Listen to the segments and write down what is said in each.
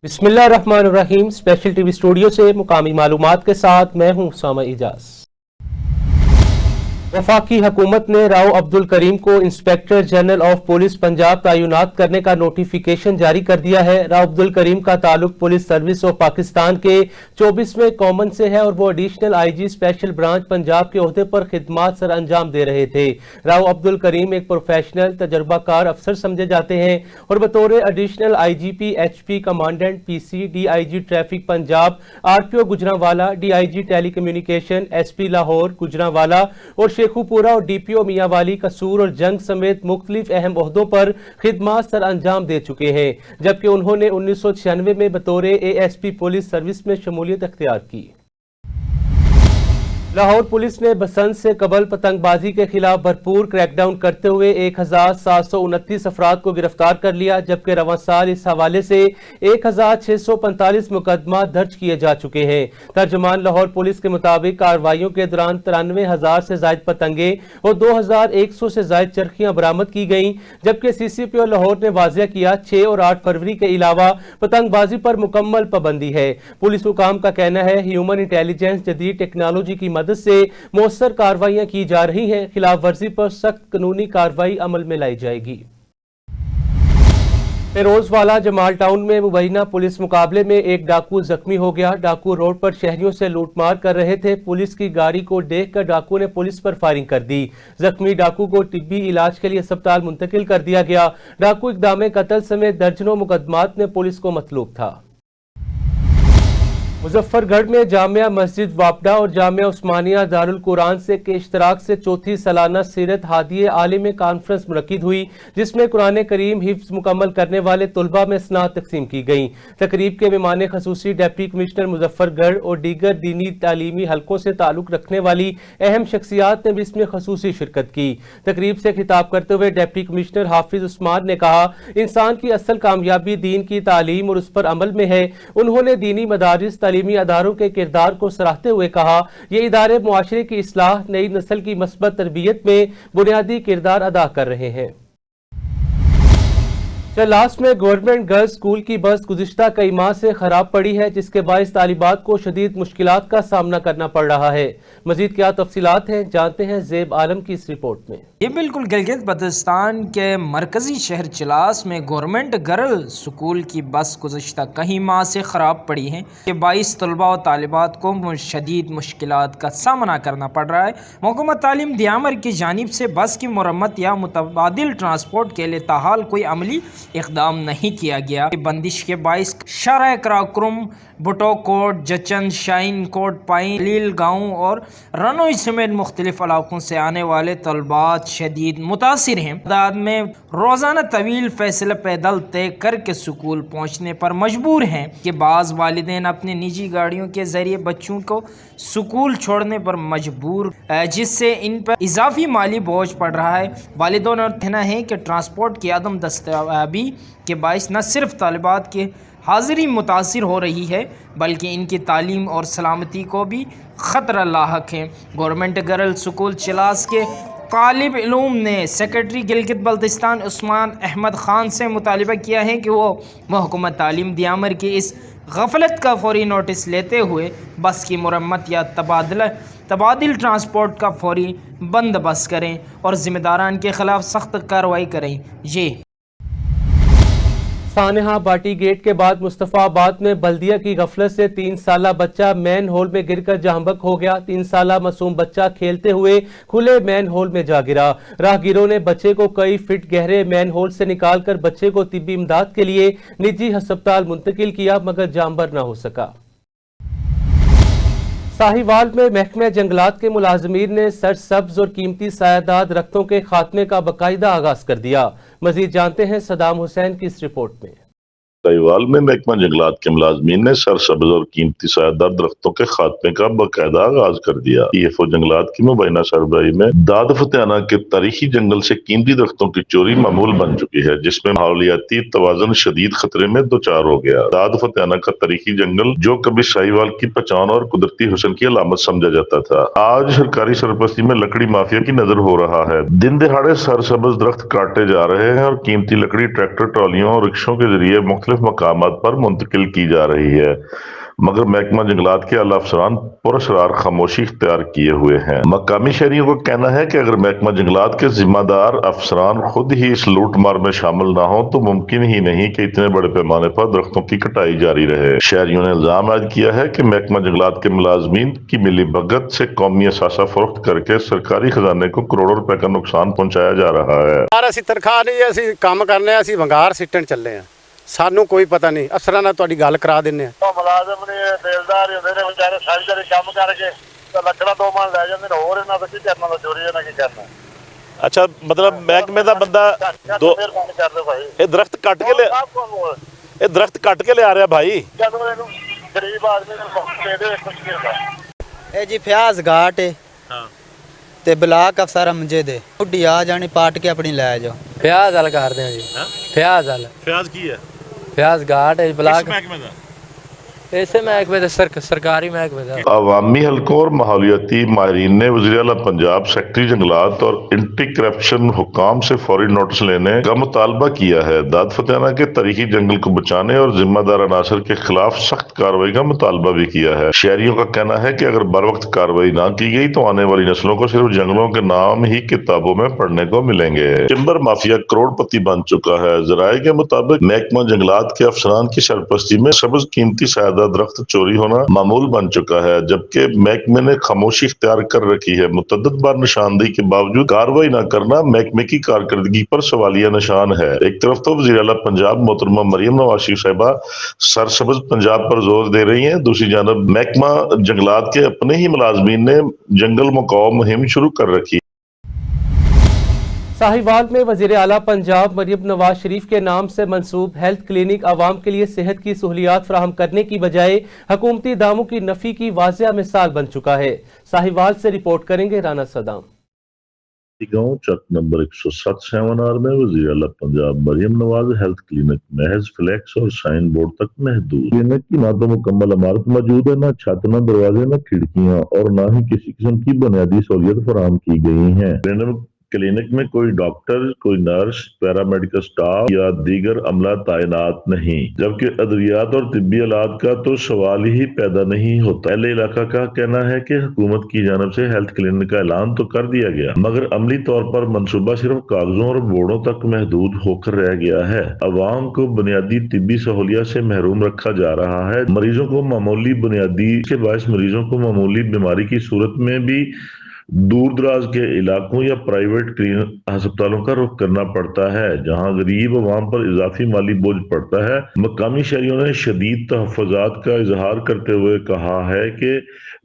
बिस्मिल्लाहिर्रहमानिर्रहीम। Special TV studio से मुकामी मालूमात के साथ मैं हूं उसामा इजाज। वफाकी हुकूमत ने राव अब्दुल करीम को inspector general of police Punjab तैनात करने का नोटिफिकेशन जारी कर दिया है। राव अब्दुल करीम का ताल्लुक पुलिस सर्विस ऑफ पाकिस्तान के 24वें कॉमन से है और वो additional IG special branch Punjab के ओहदे पर खिदमात सर अंजाम दे रहे थे। राव अब्दुल करीम एक प्रोफेशनल तजर्बाकार अफसर समझे जाते हैं और बतौर additional IGP HP commandant PC DIG traffic Punjab RPO Gujranwala DIG telecommunication SP Lahore Gujranwala और शेखुपुरा और DPO मियांवाली कसूर और जंग समेत मुख्तलिफ अहम ओहदों पर खिदमात सर अंजाम दे चुके हैं, जबकि उन्होंने 1996 में बतौर ASP पुलिस सर्विस में शमूलियत अख्तियार की। लाहौर पुलिस ने बसंत से कबल पतंगबाजी के खिलाफ भरपूर क्रैकडाउन करते हुए 1729 अफराद को गिरफ्तार कर लिया, जबकि रवां साल इस हवाले से 1645 मुकदमा दर्ज किए जा चुके हैं। तर्जमान लाहौर पुलिस के मुताबिक कार्रवाइयों के दौरान 93,000 से जायद पतंगे और 2100 से जायद चरखियां बरामद की गईं, जबकि CCPO लाहौर ने वाज़ेह किया 6 और 8 फरवरी के अलावा पतंगबाजी पर मुकम्मल पाबंदी है। पुलिस हुकाम का कहना है ह्यूमन इंटेलिजेंस जदीद टेक्नोलॉजी की मदद से मौसर कार्रवाइयां की जा रही हैं। खिलाफ वर्जी पर सख्त कानूनी कार्रवाई अमल में लाई जाएगी। फिरोजवाला जमाल टाउन में मुबैना पुलिस मुकाबले में एक डाकू जख्मी हो गया। डाकू रोड पर शहरियों से लूटमार कर रहे थे। पुलिस की गाड़ी को देखकर डाकू ने पुलिस पर फायरिंग कर दी। जख्मी डाकू को तिब्बी इलाज के लिए अस्पताल मुंतकिल कर दिया गया। डाकू इक़दाम कत्ल समेत दर्जनों मुकदमात में पुलिस को मतलूब था। मुजफ्फरगढ़ में जामिया मस्जिद वापडा और जामिया उस्मानिया दारुल कुरान से के इश्तराक से चौथी सालाना सीरत हादिये आलिम कॉन्फ्रेंस मुनक्किद हुई, जिसमें कुरान करीम हिफ्ज मुकम्मल करने वाले तुलबा में स्नात तकसीम की गई। तकरीब के मेहमान खसूसी डिप्टी कमिश्नर मुजफ्फरगढ़ और दीगर दीनी तालीमी हलकों से ताल्लुक रखने वाली अहम शख्सियात ने भी इसमें खसूसी शिरकत की। तकरीब से खिताब करते हुए डिप्टी कमिश्नर हाफिज उस्मान ने कहा, इंसान की असल कामयाबी दीन की तालीम और उस पर अमल में है। उन्होंने दीनी मदारिस तालीमी अदारों के किरदार को सराहते हुए कहा, ये इदारे मुआशरे की इस्लाह नई नस्ल की मस्बत तरबियत में बुनियादी किरदार अदा कर रहे हैं। चलास में गवर्नमेंट गर्ल्स स्कूल की बस गुज़िश्ता कई माह से खराब पड़ी है, जिसके बायस तालिबात को शदीद मुश्किलात का सामना करना पड़ रहा है। मजीद क्या तफसीलात हैं, जानते हैं ज़ेब आलम की इस रिपोर्ट में। ये बिल्कुल गिलगित बल्तिस्तान के मरकजी शहर चलास में गवर्नमेंट गर्ल स्कूल की बस गुज़िश्ता कई माह से ख़राब पड़ी है कि 22 तलबा और तालिबात को शदीद मुश्किलात का सामना करना पड़ रहा है। महकमा तालीम दियामर की जानिब से बस की मरम्मत या मुतबादिल ट्रांसपोर्ट के लिए ताहाल कोई अमली इक़दाम नहीं किया गया। बंदिश के बाइस शारा कराक्रम, भुटो कोट, जचन, शाइन कोट, पाइन, लील गाँव और रनोई समेत मुख्तलिफ इलाकों से आने वाले तलबात शदीद मुतासिर हैं। तादाद में रोज़ाना तवील फैसला पैदल तय करके स्कूल पहुँचने पर मजबूर हैं कि बाज़ वालिदैन अपनी निजी गाड़ियों के ज़रिए बच्चों को स्कूल छोड़ने पर मजबूर, जिससे इन पर इजाफी माली बोझ पड़ रहा है। वालिदों का कहना है कि ट्रांसपोर्ट की अदम दस्तयाबी के बायस न सिर्फ तालिबात की हाज़िरी मुतासिर हो रही है, बल्कि इनकी तालीम और सलामती को भी ख़तरा लाहक है। गवर्नमेंट गर्ल्स स्कूल चलास के तालिब इल्म ने सेक्रेटरी गिलगित बल्तिस्तान उस्मान अहमद ख़ान से मुतालिबा किया है कि वो महकमा तालीम दियामर की इस गफलत का फौरी नोटिस लेते हुए बस की मरम्मत या तबादिल ट्रांसपोर्ट का फौरी बंदोबस्त करें और ज़िम्मेदारान के ख़िलाफ़ सख्त कार्रवाई करें। ये सानहा बाटी गेट के बाद मुस्तफ़ाबाद में बल्दिया की गफलत से 3 साला बच्चा मैन होल में गिरकर जहांबक हो गया। 3 साला मासूम बच्चा खेलते हुए खुले मैन होल में जा गिरा। राहगीरों ने बच्चे को कई फीट गहरे मैन होल से निकालकर बच्चे को तिब्बी इमदाद के लिए निजी अस्पताल मुंतकिल किया, मगर जानबर न हो सका। साहिवाल में महकमे जंगलात के मुलाजमीन ने सरसब्ज और कीमती सायादार दरख्तों के खात्मे का बाकायदा आगाज कर दिया। मजीद जानते हैं सदाम हुसैन की इस रिपोर्ट में। साहिवाल में महकमा जंगलात के मुलाजमीन ने सरसब्ज और कीमती सायादार दरख्तों के खात्मे का बाकायदा आगाज कर दिया। TFO जंगलात की मुबैना सरबराही में दाद फतेहाना के तारीखी जंगल से कीमती दरख्तों की चोरी मामूल बन चुकी है, जिसमें माहौलियाती तवाज़ुन शदीद खतरे में दो-चार हो गया। दाद फतेहाना का तारीखी जंगल, जो कभी साहिवाल की पहचान और कुदरती हुस्न की अलामत समझा जाता था, आज सरकारी सरपरस्ती में लकड़ी माफिया की नजर हो रहा है। दिन दिहाड़े सरसब्ज दरख्त काटे जा रहे हैं और कीमती लकड़ी ट्रैक्टर, ट्रॉलियों और रिक्शों के जरिए मुख्तलिफ मुख्तलिफ मकामात पर मुंतकिल की जा रही है, मगर महकमा जंगलात के आला अफसरान पुरअसरार खामोशी इख्तियार किए हुए हैं। मकामी शहरियों का कहना है कि अगर महकमा जंगलात के जिम्मेदार अफसरान खुद ही इस लूट मार में शामिल ना हो तो मुमकिन ही नहीं कि इतने बड़े पैमाने पर दरख्तों की कटाई जारी रहे। शहरियों ने इल्जाम आयद किया है कि महकमा जंगलात के मुलाजमीन की मिली भगत से कौमी असासा फरोख्त करके सरकारी खजाने को करोड़ों रुपए का नुकसान पहुंचाया जा रहा है। ਅਸੀਂ ਤਨਖਾਹ ਨਹੀਂ ਅਸੀਂ ਕੰਮ ਕਰਨੇ ਆ, ਅਸੀਂ ਵੰਗਾਰ ਸਿੱਟਣ ਚੱਲੇ ਆ, ਸਾਨੂੰ ਕੋਈ ਪਤਾ ਨਹੀਂ। ਅਫਸਰਾਂ ਨਾਲ ਤੁਹਾਡੀ ਗੱਲ ਕਰਾ ਦਿੰਨੇ ਆ। ਮੁਲਾਜ਼ਮ ਨੇ ਬੇਲਦਾਰ ਹੁੰਦੇ ਨੇ ਵਿਚਾਰੇ ਸਾਰੀ ਦਿਹਾੜੀ ਕੰਮ ਕਰਕੇ ਤੇ ਲੱਕੜਾਂ ਦੋ ਮਣ ਲੈ ਜਾਂਦੇ ਨੇ, ਹੋਰ ਇਹਨਾਂ ਦਾ ਕੀ ਕਰਨਾ, ਦਾ ਚੋਰੀ ਇਹਨਾਂ ਕੀ ਕਰਨਾ। ਅੱਛਾ, ਮਤਲਬ ਮਹਿਕਮੇ ਦਾ ਬੰਦਾ ਦੋ ਮਿਹਰਬਾਨੀ ਕਰਦੇ ਭਾਈ, ਇਹ ਦਰਖਤ ਕੱਟ ਕੇ ਲਿਆ, ਇਹ ਦਰਖਤ ਕੱਟ ਕੇ ਲਿਆ ਰਿਹਾ ਭਾਈ। ਜਦੋਂ ਇਹਨੂੰ ਗਰੀਬ ਆਦਮੀ ਨੂੰ ਮੁਫਤ ਦੇ ਦੇ ਕੁਝ ਨਹੀਂ ਹੁੰਦਾ। ਇਹ ਜੀ ਫਿਆਜ਼ ਘਾਟ ਹੈ ਤੇ ਬਲਾਕ ਅਫਸਰ ਅਮਜੇ ਦੇ ਉੱਡੀ ਆ ਜਾਣੀ ਪਾਟ ਕੇ ਆਪਣੀ ਲੈ ਜਾਓ। ਫਿਆਜ਼ ਹਲ ਕਰਦੇ ਆ ਜੀ। ਫਿਆਜ਼ ਹਲ ਫਿਆਜ਼ ਕੀ ਹੈ? ਫਿਆਜ਼ ਘਾਟ ਹੈ ਬਲਾਕ ਮਹਿਕਮੇ ਦਾ, ऐसे महकमे दे सरकारी महकमे दा। अवामी हलकों और माहौलियाती माहिरीन ने वज़ीर आला पंजाब, सेक्रेटरी जंगलात और एंटी करप्शन हुकाम से फौरी नोटिस लेने का मुतालबा किया है। दाद फतेहाना के तारीखी जंगल को बचाने और जिम्मेदार अनासर के खिलाफ सख्त कार्रवाई का मुतालबा भी किया है। शहरियों का कहना है कि अगर बर वक्त कार्रवाई न की गई तो आने वाली नस्लों को सिर्फ जंगलों के नाम ही किताबों में पढ़ने को मिलेंगे। टिम्बर माफिया करोड़पति बन चुका है। जराये के मुताबिक महकमा जंगलात के अफसरान की सरपरस्ती में सबज कीमती सायदा दरख्त चोरी होना मामूल बन चुका है, जबकि महकमे ने खामोशी इख्तियार कर रखी है। मुतअद्दिद बार निशानदेही के बावजूद कार्रवाई न करना महकमे की कारकर्दगी पर सवालिया निशान है। एक तरफ तो वज़ीर आला पंजाब मोहतरमा मरियम नवाज शरीफ साहिबा सरसब्ज पंजाब पर जोर दे रही हैं, दूसरी जानब महकमा जंगलात के अपने ही मुलाजमीन ने जंगल मकाओ मुहिम शुरू कर रखी। साहिवाल में वज़ीर आला पंजाब मरियम नवाज शरीफ के नाम से मंसूब हेल्थ क्लिनिक आवाम के लिए सेहत की सहूलियात फराहम करने की बजाय हुकूमती दामों की नफी की वाज़िया मिसाल बन चुका है। साहिवाल से रिपोर्ट करेंगे राना सदाम। गाँव चक नंबर 107 7R में वज़ीर आला पंजाब मरियम नवाज हेल्थ क्लिनिक महज फ्लैक्स और साइन बोर्ड तक महदूद। क्लिनिक की ना तो मुकम्मल इमारत मौजूद है, न छत, न दरवाजे, न खिड़कियां और न ही किसी किस्म की बुनियादी सहूलियत फराहम की गई है। क्लिनिक में कोई डॉक्टर, कोई नर्स, पैरामेडिकल स्टाफ या दीगर अमला तैनात नहीं, जबकि अद्वियात और तिब्बी आलात का तो सवाल ही पैदा नहीं होता। अहले इलाका का कहना है कि हुकूमत की जानिब से हेल्थ क्लिनिक का ऐलान तो कर दिया गया, मगर अमली तौर पर मंसूबा सिर्फ कागजों और बोर्डों तक महदूद होकर रह गया है। अवाम को बुनियादी तिब्बी सहूलियत से महरूम रखा जा रहा है। मरीजों को मामूली बुनियादी के बायस मरीजों को मामूली बीमारी की सूरत में भी दूर दराज के इलाकों या प्राइवेट अस्पतालों का रुख करना पड़ता है, जहां गरीब अवाम पर इजाफी माली बोझ पड़ता है। मकामी शहरियों ने शदीद तहफ़्फ़ुज़ात का इजहार करते हुए कहा है कि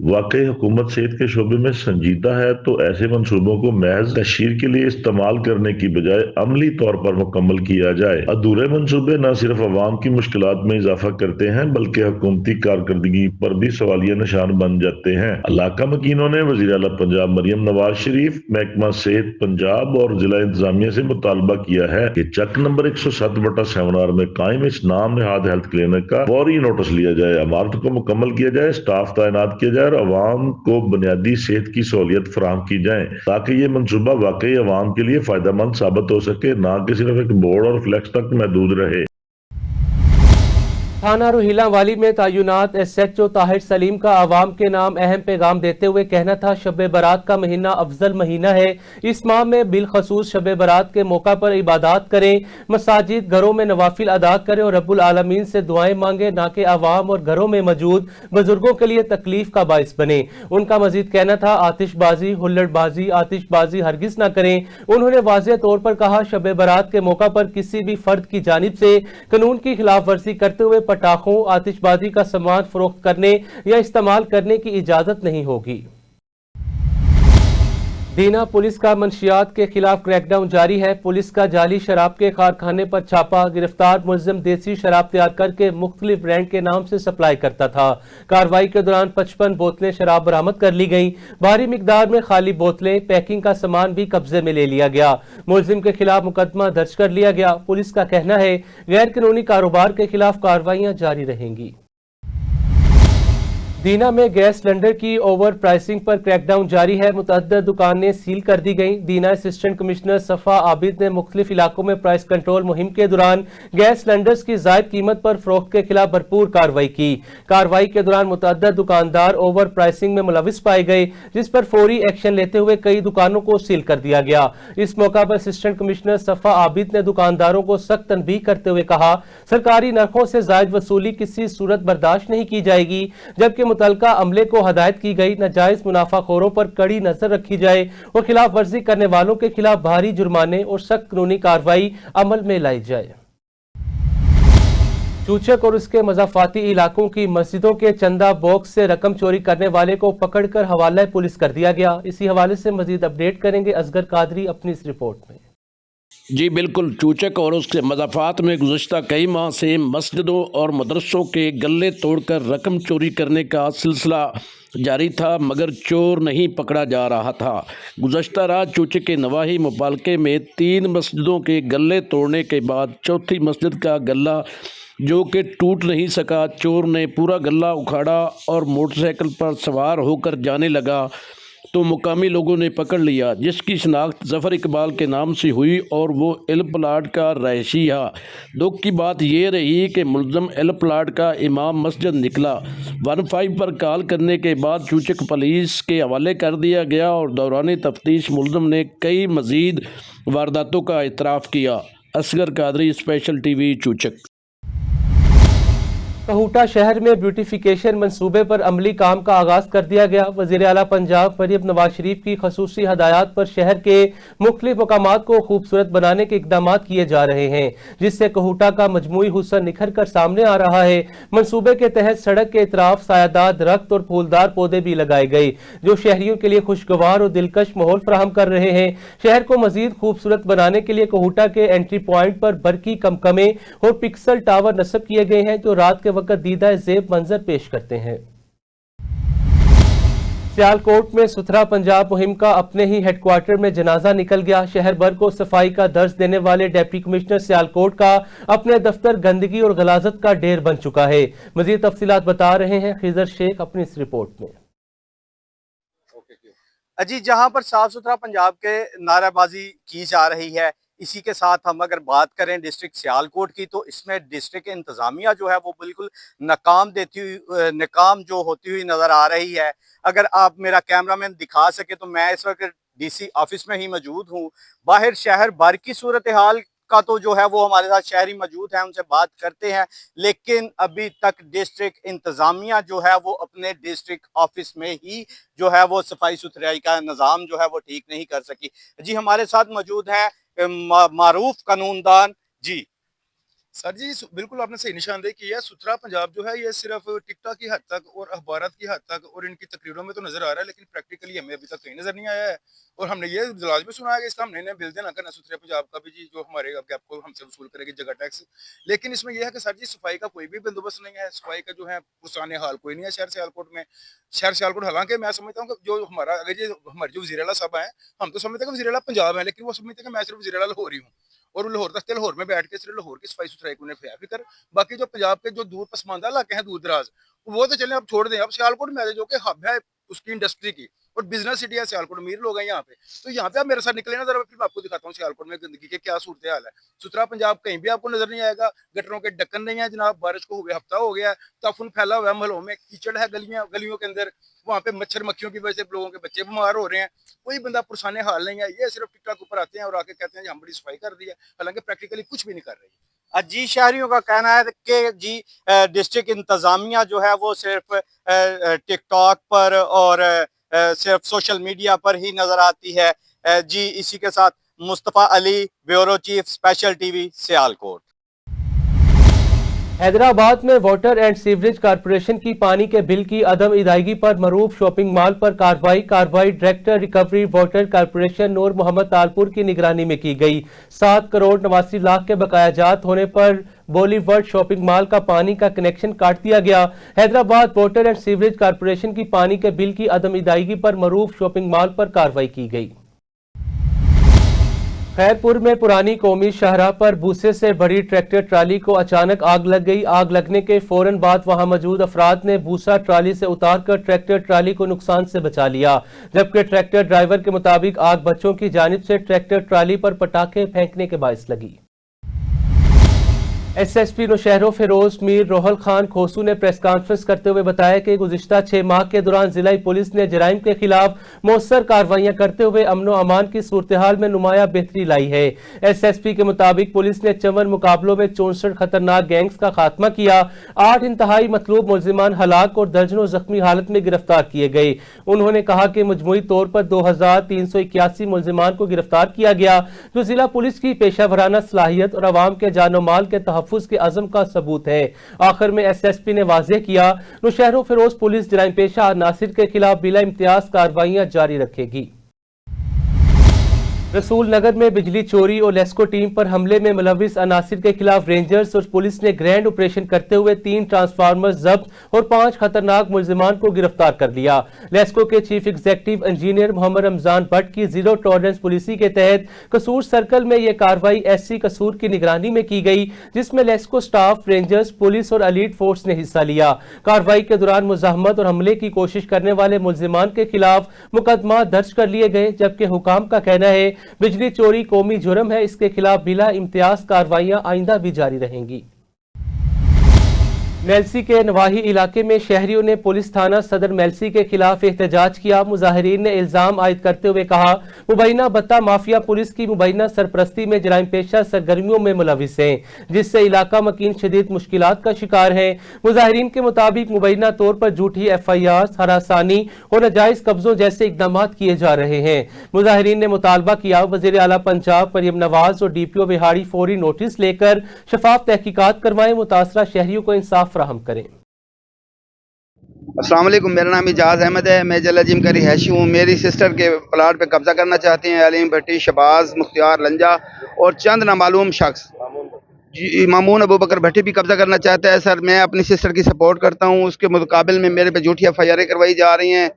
वाकई हुकूमत सेहत के शोबे में संजीदा है तो ऐसे मंसूबों को महज तशहीर के लिए इस्तेमाल करने की बजाय अमली तौर पर मुकम्मल किया जाए। अधूरे मंसूबे न सिर्फ अवाम की मुश्किलात में इजाफा करते हैं बल्कि हुकूमती कारकर्दगी पर भी सवालिया निशान बन जाते हैं। इलाका मकीनों ने वज़ीर आला पंजाब मरियम नवाज शरीफ, महकमा सेहत पंजाब और जिला इंतजामिया से मुतालबा किया है कि चक नंबर 107/7R में कायम इस नाम निहाद हेल्थ क्लिनिक का फौरी नोटिस लिया जाए, इमारत को मुकम्मल किया जाए, स्टाफ तैनात किया जाए और अवाम को बुनियादी सेहत की सहूलियत फराहम की जाए, ताकि ये मंसूबा वाकई अवाम के लिए फायदेमंद साबित हो सके, ना कि सिर्फ एक बोर्ड और फ्लैक्स तक महदूद रहे। थाना रोहिला वाली में तैनात SHO ताहिर सलीम का आवाम के नाम अहम पैगाम देते हुए कहना था, शब बारात का महीना अफजल महीना है। इस माह में बिलखसूस शब बारात के मौका पर इबादत करें, मसाजिद घरों में नवाफिल अदा करें और रब्बुल आलमीन से दुआएं मांगे, ना कि आवाम और घरों में मौजूद बुजुर्गों के लिए तकलीफ का बाइस बने। उनका मजीद कहना था, आतिशबाजी, हुल्लड़बाजी, आतिशबाजी हरगिज ना करें। उन्होंने वाज़ेह तौर पर कहा, शब बारात के मौका पर किसी भी फर्द की जानिब से कानून की खिलाफ वर्जी करते हुए पटाखों, आतिशबाजी का सामान फरोख्त करने या इस्तेमाल करने की इजाजत नहीं होगी। दीना पुलिस का मंशियात के खिलाफ क्रैकडाउन जारी है। पुलिस का जाली शराब के कारखाने पर छापा, गिरफ्तार मुलजिम देसी शराब तैयार करके मुख्तलिफ ब्रांड के नाम से सप्लाई करता था। कार्रवाई के दौरान 55 बोतलें शराब बरामद कर ली गईं। भारी मिकदार में खाली बोतलें, पैकिंग का सामान भी कब्जे में ले लिया गया। मुलजिम के खिलाफ मुकदमा दर्ज कर लिया गया। पुलिस का कहना है, गैर कानूनी कारोबार के खिलाफ कार्रवाइयां जारी रहेंगी। दीना में गैस सिलेंडर की ओवर प्राइसिंग पर क्रैकडाउन जारी है। मुतअद्दिद दुकानें सील कर दी गईं। दीना असिस्टेंट कमिश्नर सफ़ा आबिद ने मुख्तलिफ इलाकों में प्राइस कंट्रोल मुहिम के दौरान गैस सिलेंडर्स की जायद कीमत पर फरोख्त के खिलाफ भरपूर कार्रवाई की। कार्रवाई के दौरान मुतअद्दिद दुकानदार ओवर प्राइसिंग में मुलविस पाए गए, जिस पर फौरी एक्शन लेते हुए कई दुकानों को सील कर दिया गया। इस मौका पर असिस्टेंट कमिश्नर सफ़ा आबिद ने दुकानदारों को सख्त तनबीह करते हुए कहा, सरकारी नरखों से जायद वसूली किसी सूरत बर्दाश्त नहीं की जाएगी, जबकि मुतल्लिका अमले को हदायत की गई नाजायज मुनाफाखोरों पर कड़ी नजर रखी जाए और खिलाफ वर्जी करने वालों के खिलाफ भारी जुर्माने और सख्त कानूनी कार्रवाई अमल में लाई जाए। चूचक और उसके मज़ाफाती इलाकों की मस्जिदों के चंदा बॉक्स से रकम चोरी करने वाले को पकड़कर हवाला पुलिस कर दिया गया। इसी हवाले से मजीद अपडेट करेंगे असगर कादरी अपनी इस रिपोर्ट में। जी बिल्कुल, चूचक और उसके मज़ाफात में गुज़श्ता कई माह से मस्जिदों और मदरसों के गल्ले तोड़कर रकम चोरी करने का सिलसिला जारी था, मगर चोर नहीं पकड़ा जा रहा था। गुज़श्ता रात चूचक के नवाही मुबालके में 3 मस्जिदों के गल्ले तोड़ने के बाद चौथी मस्जिद का गल्ला जो कि टूट नहीं सका, चोर ने पूरा गल्ला उखाड़ा और मोटरसाइकिल पर सवार होकर जाने लगा तो मुकामी लोगों ने पकड़ लिया, जिसकी शनाख्त ज़फ़र इकबाल के नाम से हुई और वो एल प्लाट का रहायशी है। दुख की बात यह रही कि मुलज़म एल प्लाट का इमाम मस्जिद निकला। 15 पर कॉल करने के बाद चूचक पुलिस के हवाले कर दिया गया और दौरान तफ्तीश मुलज़म ने कई मज़ीद वारदातों का इतराफ़ किया। असगर कादरी, स्पेशल टीवी, चूचक। कहूटा शहर में ब्यूटिफिकेशन मंसूबे पर अमली काम का आगाज कर दिया गया। वज़ीर आला पंजाब मरियम नवाज शरीफ की खसूसी हदायत पर शहर के मुख्तलिफ मकामात को खूबसूरत बनाने के इकदाम किए जा रहे हैं, जिससे कहूटा का मजमूई हुस्न निखर कर सामने आ रहा है। मंसूबे के तहत सड़क के इतराफ सायादार दरख्त और फूलदार पौधे भी लगाए गए, जो शहरियों के लिए खुशगवार और दिलकश माहौल फराहम कर रहे हैं। शहर को मजीद खूबसूरत बनाने के लिए कहूटा के एंट्री पॉइंट पर बरकी कमकमे और पिक्सल टावर नस्ब किए गए हैं, जो रात के वक्त दीदा ज़ेब मंजर पेश करते हैं। सियालकोट में सुथरा पंजाब मुहिम का अपने ही हेडक्वार्टर में जनाजा निकल गया। शहर भर को सफाई का दर्ज देने वाले डिप्टी कमिश्नर सियालकोट का अपने दफ्तर गंदगी और गलाजत का ढेर बन चुका है। मजीद तफसीलात बता रहे हैं खिजर शेख अपनी इस रिपोर्ट में। जी, जहां पर साफ सुथरा पंजाब के नारेबाजी की जा रही है, इसी के साथ हम अगर बात करें डिस्ट्रिक्ट सियालकोट की, तो इसमें डिस्ट्रिक्ट इंतज़ामिया जो है वो बिल्कुल नाकाम जो होती हुई नज़र आ रही है। अगर आप मेरा कैमरामैन दिखा सके तो मैं इस वक्त डीसी ऑफिस में ही मौजूद हूँ। बाहर शहर भर की सूरत हाल का तो जो है वो हमारे साथ शहरी मौजूद हैं, उनसे बात करते हैं, लेकिन अभी तक डिस्ट्रिक्ट इंतज़ामिया जो है वो अपने डिस्ट्रिक्ट ऑफिस में ही जो है वो सफाई सुथराई का निज़ाम जो है वो ठीक नहीं कर सकी। जी, हमारे साथ मौजूद हैं मारूफ कानूनदान जी। सर जी, बिल्कुल आपने सही निशानदेही की है। सुथरा पंजाब जो है ये सिर्फ टिकटॉक की हद तक और अखबारात की हद तक और इनकी तकरीरों में तो नजर आ रहा है, लेकिन प्रैक्टिकली हमें अभी तक कहीं नजर नहीं आया है। और हमने ये लाजमी सुना है कि इसका हमने बिल देना करना सुथरे पंजाब का भी जी, जो हमारे आपको हमसे वसूल करेगी जगह टैक्स। लेकिन इसमें यह है कि सर जी सफाई का कोई भी बंदोबस्त नहीं है। सफाई का जो है पुराने हाल कोई नहीं है शहर सियालकोट में। शहर सियालकोट हालांकि मैं समझता हूँ कि जो हमारा अगर ये हमारे जो वज़ीर आला साहब हैं, हम तो समझते हैं कि वज़ीर आला पंजाब है, लेकिन वो समझते हैं कि मैं सिर्फ वज़ीर आला लाहौर ही हूँ और लाहौर तक लाहौर में बैठ के सिर्फ लाहौर की सफाई सुथराई को फिक्र। बाकी जो पंजाब के जो दूर पसमानदा इलाके हैं, दूर दराज, वो तो चलें, अब छोड़ दें। अब सियालकोट में जो कि हब है उसकी इंडस्ट्री की और बिजनेस सिटी है सियालकोट, अमीर लोग हैं यहाँ पे, तो यहाँ पे आप मेरे साथ निकले ना जरा, फिर मैं आपको दिखाता हूँ सियालकोट में गंदगी के क्या सूरत हाल है। सुथरा पंजाब कहीं भी आपको नजर नहीं आएगा। गटरों के ढक्कन नहीं है जनाब, बारिश को हुए हफ्ता हो गया, ताफुन फैला हुआ है, महलों में कीचड़ है, गलियों के अंदर, वहाँ पे मच्छर मक्खियों की वजह से लोगों के बच्चे बीमार हो रहे हैं। कोई बंदा पुरसाने हाल नहीं है। ये सिर्फ टिकटॉक ऊपर आते हैं और आके कहते हैं हम बड़ी सफाई कर दी है, हालांकि प्रैक्टिकली कुछ भी नहीं कर रही है। जी, शहरियों का कहना है कि जी डिस्ट्रिक्ट इंतज़ामिया जो है वो सिर्फ टिकटॉक पर और सिर्फ सोशल मीडिया पर ही नजर आती है। जी, इसी के साथ Mustafa Ali, bureau chief, special TV, Sialkot. Hyderabad में वाटर एंड सीवरेज कारपोरेशन की पानी के बिल की अदम अदायगी पर मरूफ शॉपिंग मॉल पर कार्रवाई डायरेक्टर रिकवरी वाटर कारपोरेशन नूर मोहम्मद तालपुर की निगरानी में की गई। 7 करोड़ 89 लाख के बकायाजात होने पर बॉलीवुड शॉपिंग मॉल का पानी का कनेक्शन काट दिया गया। Hyderabad water and sewerage corporation की पानी के बिल की अदम अदायगी पर मरूफ शॉपिंग मॉल पर कार्रवाई की गई। खैरपुर में पुरानी कौमी शाहराह पर भूसे से भरी ट्रैक्टर ट्राली को अचानक आग लग गई। आग लगने के फौरन बाद वहां मौजूद अफराद ने भूसा ट्राली से उतारकर ट्रैक्टर ट्राली को नुकसान से बचा लिया, जबकि ट्रैक्टर ड्राइवर के मुताबिक आग बच्चों की जानिब से ट्रैक्टर ट्राली पर पटाखे फेंकने के बाइस लगी। एसएसपी नौशहरों फिरोज मीर रोहल खान खोसू ने प्रेस कॉन्फ्रेंस करते हुए बताया कि गुज़िश्ता 6 माह के दौरान जिला पुलिस ने जराइम के खिलाफ मौसर कार्रवाइयां करते हुए अमन व अमान की सूरत हाल में नुमाया बेहतरी लाई है। एसएसपी के मुताबिक पुलिस ने 54 मुकाबलों में 64 खतरनाक गैंग्स का खात्मा किया, 8 इंतहाई मतलूब मुलजिमान हलाक और दर्जनों जख्मी हालत में गिरफ्तार किए गए। उन्होंने कहा कि मजमूई तौर पर 2381 मुलजिमान को गिरफ्तार किया गया, जो जिला पुलिस की पेशा वराना सलाहियत और अवाम के जानो माल के तहफ़्फ़ुज़ के अज़म का सबूत है। आखिर में एसएसपी ने वाज़ेह किया, नौशहरों फिरोज पुलिस जराइम पेशा अनासिर के खिलाफ बिला इम्तियाज कार्रवाइयां जारी रखेगी। रसूल नगर में बिजली चोरी और लेस्को टीम पर हमले में मुलविस अनासिर के खिलाफ रेंजर्स और पुलिस ने ग्रैंड ऑपरेशन करते हुए 3 ट्रांसफार्मर जब्त और 5 खतरनाक मुलजिमान को गिरफ्तार कर लिया। लेस्को के chief executive engineer Mohammad Ramzan Bhatt की जीरो टॉलरेंस पॉलिसी के तहत कसूर सर्कल में यह कार्रवाई एससी कसूर की निगरानी में की गई, जिसमें लेस्को स्टाफ, रेंजर्स, पुलिस और एलीट फोर्स ने हिस्सा लिया। कार्रवाई के दौरान मुजाहमत और हमले की कोशिश करने वाले मुलजिमान के खिलाफ मुकदमा दर्ज कर लिए गए, जबकि हुकाम का कहना है बिजली चोरी कौमी जुर्म है, इसके खिलाफ बिला इम्तियाज कार्रवाइयां आइंदा भी जारी रहेंगी। मेलसी के नवाही इलाके में शहरियों ने पुलिस थाना सदर मेलसी के खिलाफ एहतजाज किया। मुजाहिरीन ने इल्जाम आयद करते हुए कहा, मुबैना बत्ता माफिया पुलिस की मुबैना सरपरस्ती में जराइम पेशा सरगर्मियों में मुलविस है, जिससे इलाका मकीन शदीद मुश्किलात का शिकार है। मुजाहिरीन के मुताबिक मुबैना तौर पर झूठी FIR, हरासानी और नाजायज कब्जों जैसे इकदाम किए जा रहे हैं। मुजाहिरीन ने मुतालबा किया वज़ीर आला पंजाब मरियम नवाज और DPO विहाड़ी फौरी नोटिस लेकर शफाफ तहकीकात करवाएं, मुतासरा शहरियों को इंसाफ फराहम करें। अस्सलाम वालेकुम, मेरा नाम इजाज़ अहमद है, मैं जला जिम का रिहायशी हूँ। मेरी सिस्टर के प्लाट पे कब्जा करना चाहते हैं अलीम भट्टी, शबाज, मुख्तियार लंजा और चंद नामालूम शख्स। मामून अबू बकर भट्टी भी कब्जा करना चाहता है। सर, मैं अपनी सिस्टर की सपोर्ट करता हूँ, उसके मुकाबले में मेरे पे झूठी FIR करवाई जा रही हैं।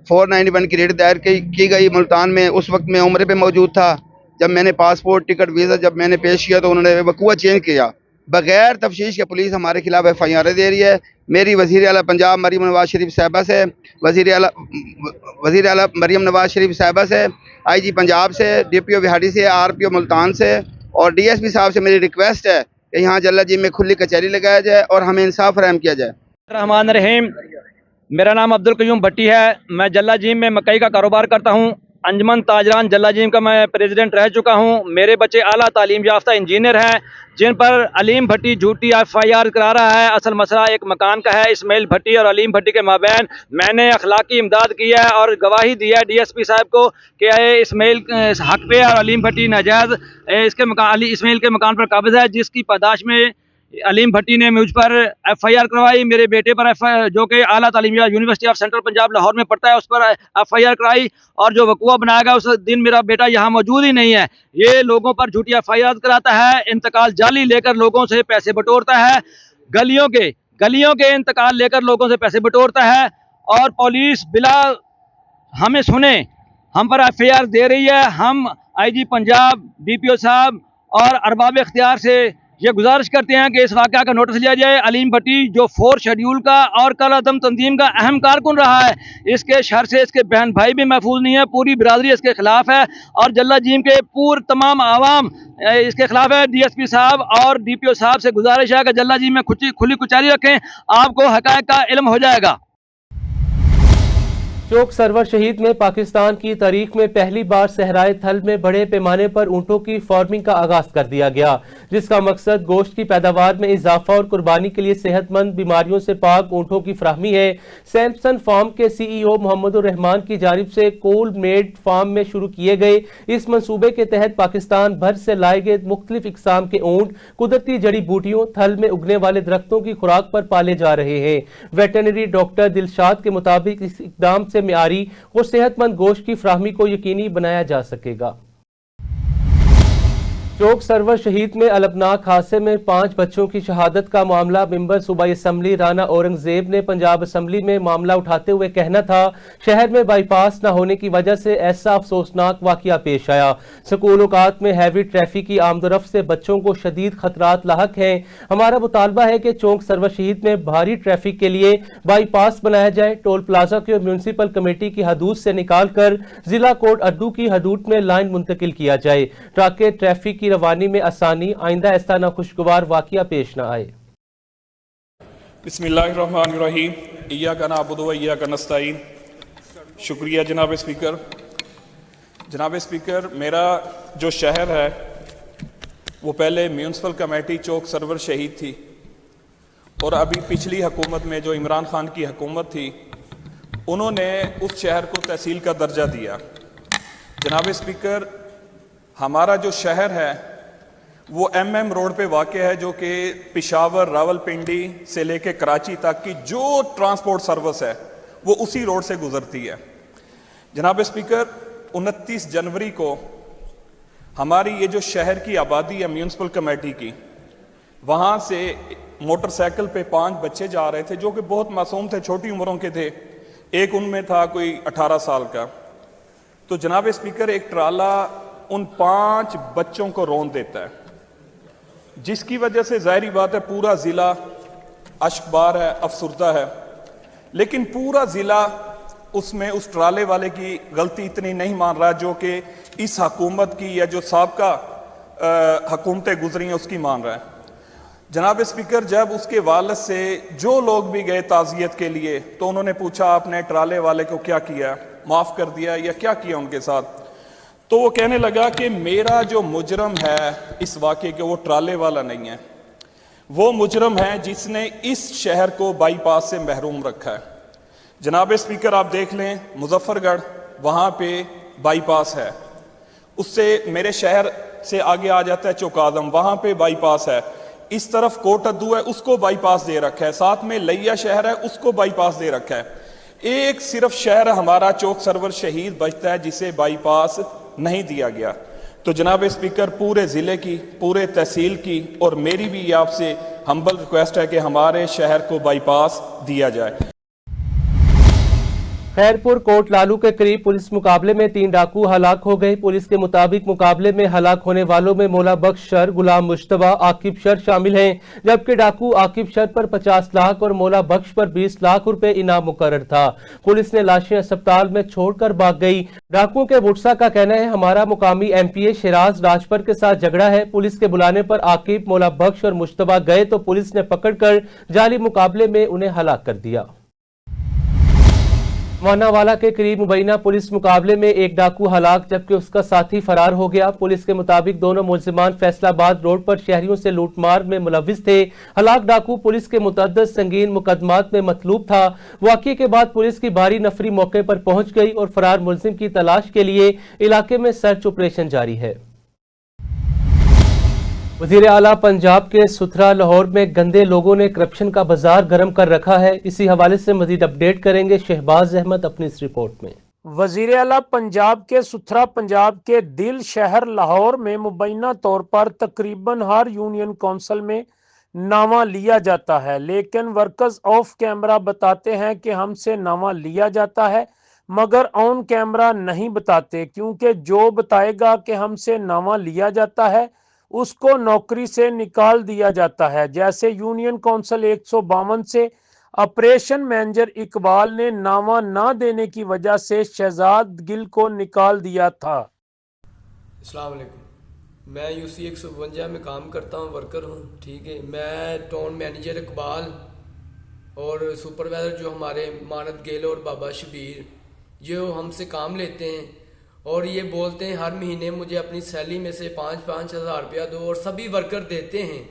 491 की रेट दायर की गई मुल्तान में। उस वक्त मैं उम्र पे मौजूद था। जब मैंने पासपोर्ट, टिकट, वीज़ा जब मैंने पेश किया तो उन्होंने वकूआ चेंज किया। बगैर तफ्तीश के पुलिस हमारे खिलाफ FIR दे रही है। मेरी वज़ीर आला पंजाब मरियम नवाज शरीफ साहिबा से, वज़ीर आला मरियम नवाज शरीफ साहिबा से, IG पंजाब से, DPO विहाड़ी से, RPO मुल्तान से और DSP साहब से मेरी रिक्वेस्ट है कि यहाँ जल्ला जी में खुली कचहरी लगाया जाए और हमें इंसाफ फराहम किया जाए। रहमान रहीम, मेरा नाम अब्दुल कयूम भट्टी है। मैं जल्ला जीम में मकई का कारोबार करता हूँ। अंजमन ताजरान जल्ला जीम का मैं प्रेसिडेंट रह चुका हूँ। मेरे बच्चे आला तालीम याफ्ता इंजीनियर हैं, जिन पर अलीम भट्टी झूठी FIR करा रहा है। असल मसला एक मकान का है। इस्माइल भट्टी और अलीम भट्टी के माबैन मैंने अखलाकी इमदाद की है और गवाही दी है DSP साहब को कि इस्माइल हक पे और अलीम भट्टी नाजायज़ इसके मकान इस्माइल के मकान पर काबिज है, जिसकी पादाश में अलीम भट्टी ने मुझ पर FIR करवाई। मेरे बेटे पर जो कि आला तालीमिया university of central Punjab Lahore में पढ़ता है, उस पर FIR कराई और जो वकूआ बनाया गया उस दिन मेरा बेटा यहाँ मौजूद ही नहीं है। ये लोगों पर झूठी FIR कराता है, इंतकाल जाली लेकर लोगों से पैसे बटोरता है, गलियों के इंतकाल लेकर लोगों से पैसे बटोरता है और पुलिस बिला हमें सुने हम पर FIR दे रही है। हम IG पंजाब, DPO साहब और अरबाब इख्तियार से ये गुजारिश करते हैं कि इस वाक़या का नोटिस लिया जाए। अलीम भट्टी जो 4 शेड्यूल का और कल अदम तंजीम का अहम कारकुन रहा है, इसके शर से इसके बहन भाई भी महफूज नहीं है। पूरी बिरादरी इसके खिलाफ है और जल्ला जीम के तमाम आवाम इसके खिलाफ है। DSP साहब और DPO साहब से गुजारिश है कि जल्ला जीम में खुली कुचारी रखें, आपको हक़ाइक़ का इल्म हो जाएगा। चौक सरवर शहीद में पाकिस्तान की तारीख में पहली बार सहराए थल में बड़े पैमाने पर ऊँटों की फार्मिंग का आगाज कर दिया गया, जिसका मकसद गोश्त की पैदावार में इजाफा और कुर्बानी के लिए सेहतमंद बीमारियों से पाक ऊँटों की फ्राहमी है। सैमसन फार्म के CEO मोहम्मद रहमान की जानिब से कोल मेड फार्म में शुरू किए गए इस मंसूबे के तहत पाकिस्तान भर से लाए गए मुख्तलिफ इकसाम के ऊँट कुदरती जड़ी बूटियों, थल में उगने वाले दरख्तों की खुराक पर पाले जा रहे हैं। वेटरनरी डॉक्टर दिलशाद के मुताबिक इस इकदाम से मियारी और सेहतमंद गोश्त की फ्राहमी को यकीनी बनाया जा सकेगा। चौक सरवर शहीद में अलबनाक हादसे में 5 बच्चों की शहादत का मामला मेंबर सूबाई असम्बली राना औरंगजेब ने पंजाब असम्बली में मामला उठाते हुए कहना था, शहर में बाईपास न होने की वजह से ऐसा अफसोसनाक वाकया पेश आया। स्कूल औकात में हैवी ट्रैफिक की आमदोरफ्त से बच्चों को शदीद खतरात लाहक हैं। हमारा मुतालबा है कि चौक सरवर शहीद में भारी ट्रैफिक के लिए बाईपास बनाया जाए। टोल प्लाजा को म्यूनसिपल कमेटी की हदूद से निकाल कर जिला कोर्ट अड्डू की हदूद में लाइन मुंतकिल किया जाए ताकि ट्रैफिक की रवानी में आसानी, आइंदा ऐसा नाखुशगवार वाकया पेश न आए। बिस्मिल्लाहिर्रहमानिर्रहीम, इय्याका नअबुदु व इय्याका नस्तईन। शुक्रिया जनाब स्पीकर। जनाब स्पीकर, मेरा जो शहर है वो पहले म्यूनसिपल कमेटी चौक सरवर शहीद थी और अभी पिछली हुकूमत में जो इमरान खान की हुकूमत थी उन्होंने उस शहर को तहसील का दर्जा दिया। जनाब स्पीकर, हमारा जो शहर है वो MM रोड पे वाक़ है, जो कि पेशावर, रावलपिंडी से लेके कराची तक की जो ट्रांसपोर्ट सर्विस है वो उसी रोड से गुजरती है। जनाब स्पीकर, 29 जनवरी को हमारी ये जो शहर की आबादी है म्यूनसिपल कमेटी की, वहाँ से मोटरसाइकिल पे 5 बच्चे जा रहे थे जो कि बहुत मासूम थे, छोटी उम्रों के थे। एक उनमें था कोई 18 साल का। तो जनाब स्पीकर, एक ट्राला उन 5 बच्चों को रौंद देता है, जिसकी वजह से जाहिर बात है पूरा ज़िला अश्कबार है, अफसुर्दा है। लेकिन पूरा ज़िला उसमें उस ट्राले वाले की गलती इतनी नहीं मान रहा जो कि इस हुकूमत की या जो साबका हुकूमतें गुजरी हैं उसकी मान रहा है। जनाब स्पीकर, जब उसके वालिद से जो लोग भी गए ताज़ियत के लिए तो उन्होंने पूछा आपने ट्राले वाले को क्या किया, माफ़ कर दिया या क्या किया उनके साथ? तो वो कहने लगा कि मेरा जो मुजरम है इस वाक़े के वो ट्राले वाला नहीं है, वो मुजरम है जिसने इस शहर को बाईपास से महरूम रखा है। जनाब स्पीकर, आप देख लें मुजफ्फरगढ़, वहाँ पे बाईपास है, उससे मेरे शहर से आगे आ जाता है चौकादम, वहाँ पे बाईपास है। इस तरफ कोट अद्दू है, उसको बाईपास दे रखा है, साथ में लैया शहर है, उसको बाईपास दे रखा है। एक सिर्फ शहर हमारा चौक सरवर शहीद बचता है जिसे बाईपास नहीं दिया गया। तो जनाब स्पीकर, पूरे ज़िले की, पूरे तहसील की और मेरी भी आपसे हम्बल रिक्वेस्ट है कि हमारे शहर को बाईपास दिया जाए। खैरपुर कोट लालू के करीब पुलिस मुकाबले में 3 डाकू हलाक हो गए। पुलिस के मुताबिक मुकाबले में हलाक होने वालों में मौला बख्श शर, गुलाम मुश्तबा, आकिब शर शामिल हैं, जबकि डाकू आकिब शर पर 50 लाख और मौला बख्श पर 20 लाख रुपए इनाम मुकर्रर था। पुलिस ने लाशें अस्पताल में छोड़कर भाग गई। डाकुओं के वुड्सा का कहना है, हमारा मुकामी MPA शिराज राजपर के साथ झगड़ा है। पुलिस के बुलाने पर आकिब, मौला बख्श और मुश्तबा गए तो पुलिस ने पकड़कर जाली मुकाबले में उन्हें हलाक कर दिया। मानावाला के करीब मुबैना पुलिस मुकाबले में एक डाकू हलाक जबकि उसका साथी फरार हो गया। पुलिस के मुताबिक दोनों मुलजिमान फैसलाबाद रोड पर शहरियों से लूटमार में मुलविस थे। हलाक डाकू पुलिस के मुतअद्दिद संगीन मुकदमात में मतलूब था। वाक़ये के बाद पुलिस की भारी नफरी मौके पर पहुंच गई और फरार मुलजिम की तलाश के लिए इलाके में सर्च ऑपरेशन जारी है। वज़ीर आला पंजाब के सुथरा लाहौर में गंदे लोगों ने करप्शन का बाजार गर्म कर रखा है। इसी हवाले से मजीद अपडेट करेंगे शहबाज अहमद अपनी इस रिपोर्ट में। वज़ीर आला पंजाब के सुथरा पंजाब के दिल शहर लाहौर में मुबैना तौर पर तकरीबन हर यूनियन कौंसिल में नामा लिया जाता है, लेकिन वर्कर्स ऑफ कैमरा बताते हैं कि हमसे नामा लिया जाता है मगर ऑन कैमरा नहीं बताते, क्योंकि जो बताएगा कि हमसे नामा लिया जाता है उसको नौकरी से निकाल दिया जाता है। जैसे यूनियन काउंसिल 152 से ऑपरेशन मैनेजर इकबाल ने नामा ना देने की वजह से शहजाद गिल को निकाल दिया था। अस्सलाम वालेकुम, मैं UC 152 में काम करता हूँ, वर्कर हूँ, ठीक है। मैं टाउन मैनेजर इकबाल और सुपरवाइज़र जो हमारे मानत गिल और बाबा शबीर जो हमसे काम लेते हैं और ये बोलते हैं हर महीने मुझे अपनी सैलरी में से 5-5 हज़ार रुपया दो, और सभी वर्कर देते हैं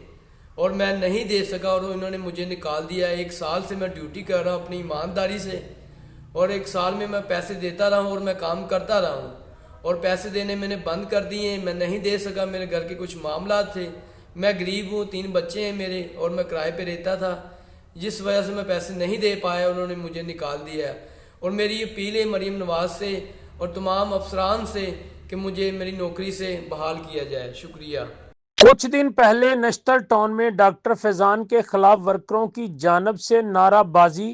और मैं नहीं दे सका और इन्होंने मुझे निकाल दिया। 1 साल से मैं ड्यूटी कर रहा हूँ अपनी ईमानदारी से और 1 साल में मैं पैसे देता रहा हूँ और मैं काम करता रहा हूँ, और पैसे देने मैंने बंद कर दिए, मैं नहीं दे सका। मेरे घर के कुछ मामला थे, मैं गरीब हूँ, 3 बच्चे हैं मेरे और मैं किराए पे रहता था, जिस वजह से मैं पैसे नहीं दे पाया, उन्होंने मुझे निकाल दिया। और मेरी अपील है मरीम नवाज से और तमाम अफसरान से कि मुझे मेरी नौकरी से बहाल किया जाए। शुक्रिया। कुछ दिन पहले नश्तर टाउन में डॉक्टर फैजान के खिलाफ वर्करों की जानब से नाराबाजी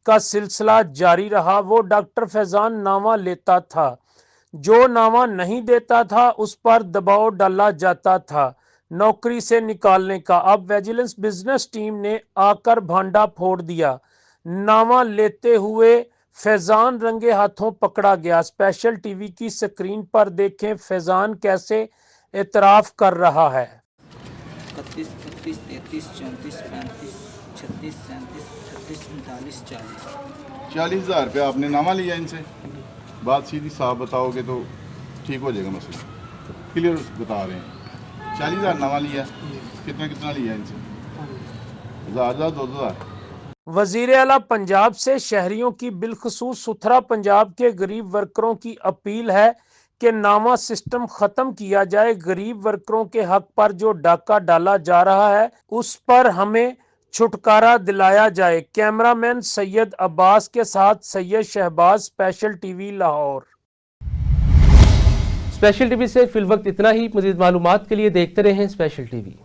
का सिलसिला जारी रहा। वो डॉक्टर फैजान नामा लेता था, जो नामा नहीं देता था उस पर दबाव डाला जाता था नौकरी से निकालने का। अब विजिलेंस बिजनेस टीम ने आकर भांडा फोड़ दिया। नामा लेते हुए फैजान रंगे हाथों पकड़ा गया। स्पेशल टीवी की स्क्रीन पर देखें फैजान कैसे एतराफ कर रहा है। 31, 32, 33, 34, 35, 36, 37, 38, 39, 40। 40,000 रुपया आपने नामा लिया इनसे। बात सीधी साफ बताओगे तो ठीक हो जाएगा मसला, क्लियर बता रहे हैं। 40,000 नामा लिया, कितना लिया इनसे? 1,000, 2,000। वजीर आला पंजाब से शहरियों की बिलखसूस सुथरा पंजाब के गरीब वर्करों की अपील है कि नामा सिस्टम खत्म किया जाए। गरीब वर्करों के हक पर जो डाका डाला जा रहा है उस पर हमें छुटकारा दिलाया जाए। कैमरामैन सैयद अब्बास के साथ Syed Shahbaz, special TV Lahore. Special TV से फिलवक्त इतना ही। मजीद मालूमात के लिए देखते रहें स्पेशल टीवी।